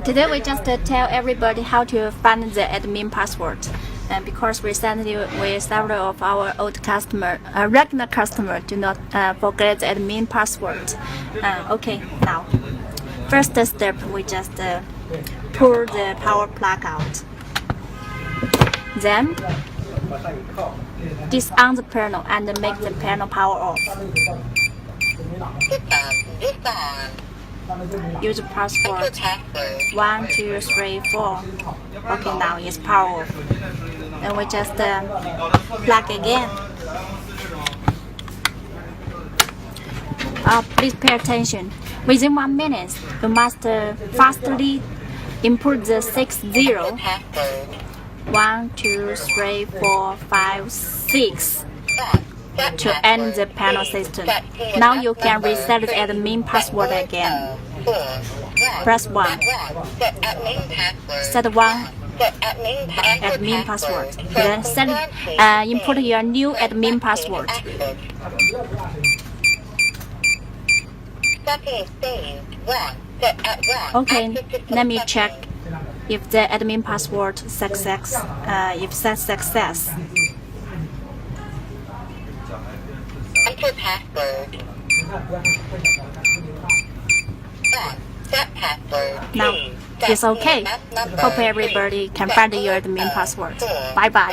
Today we just tell everybody how to find the admin password. Because recently several of our old regular customer do not forget the admin password. Okay, now first step we just pull the power plug out. Then disarm the panel and make the panel power off. Use the password 1, 2, 3, 4. Okay, now it's power off. Then we just plug again. Please pay attention. Within 1 minute, you must fastly input the 6 0. 1, 2, 3, 4, 5, 6 to end the panel system. Now you can reset the admin password again. Press 1. Set 1 admin password. Then input your new admin password. Okay, let me check if the admin password success. If set success. Enter password. Set password. Now it's okay. Hope everybody can find your admin password. Bye bye.